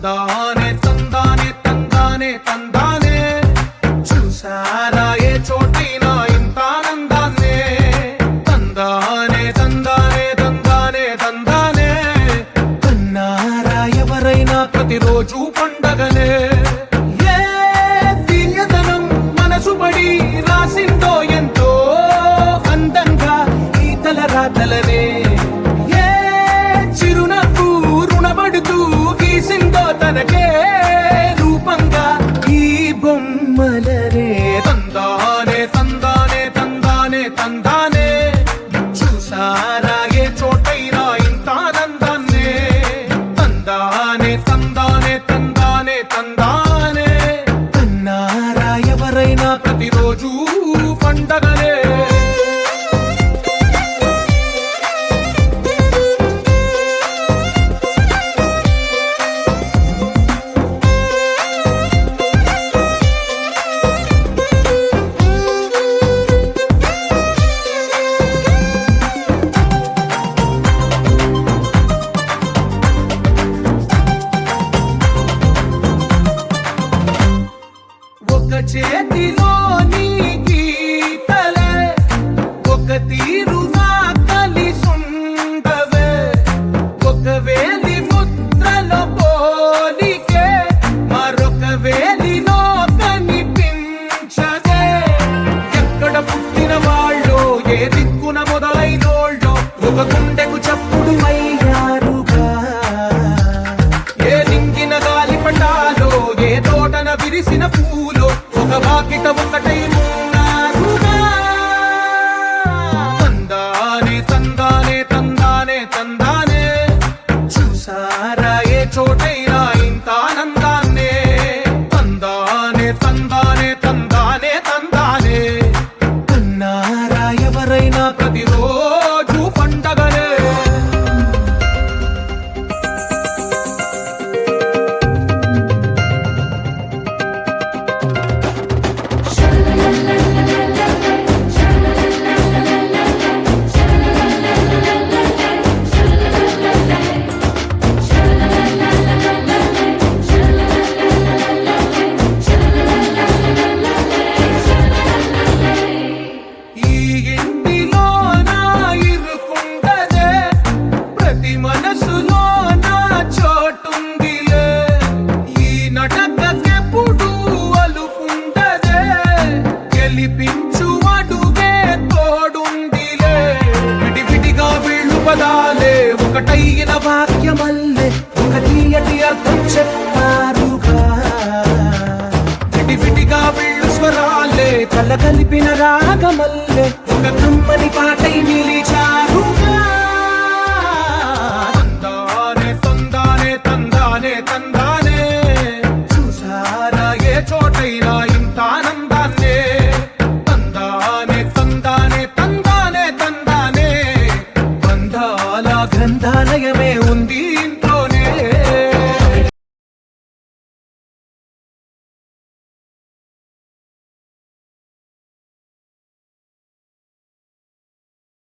తందానే తందానే తందానే తందానే చూసారా ఏ చోటైనా ఇంత ఆనందాన్నే తందానే తందానే తందానే తందానే కన్నారా ఎవరైనా ప్రతిరోజు పండగనే ఏ తీయదనం మనసు పడి రాసిందో ఎంతో అందంగా ఈ తలరాతలనే ఏ చిరునవ్వు రుణపడుతూ గీసిందో తనకే రూపంగా ఈ బొమ్మలనే తందానే తందానే తందానే తందానే చూసారా ఏ చోటైనా ఇంత ఆనందాన్నే తందానే తందానే తందానే తందానే కన్నారా ఎవరైనా ప్రతిరోజు పండగనే ఒక చేతిలో నీ గీతలే ఒక తీరుగా కలిసుండవే ఒక వేలి ముద్రలో పోలికే మరొక వేలిలో కనిపించదే ఎక్కడ పుట్టిన వాళ్ళో ఏ దిక్కున మొదలైనోళ్ళో ఒక గుండెకు చప్పుడు అయ్యారుగా ఏ లింగిన గాలి పటాలో ఏ తోటన విరిసిన పూలో ఒక వాకిట ఒకటై ఉన్నారుగా తందానే తందానే తందానే తందానే చూసారా ఏ చోటైనా ఇంత ఆనందాన్నే తందానే తందానే తందానే తందానే కన్నారా ఎవరైనా ప్రతిరోజు పండగనే ఈ ఇంటిలో నా ఇరుకుండదే ప్రతి మనసులో నా చోటుందిలే ఈ నటకెప్పుడు అలుకుండదే గెలిపించు అడుగే తోడుందిలే విడివిడిగా వీళ్ళు పదాలే ఒకటైన వాక్యమల్లే ఒక తీయటి అర్థం చెప్పారుగా విడివిడిగా వీళ్ళు స్వరాలే కలగలిపిన రాగమల్లే ఒక కమ్మని పాటై నిలిచి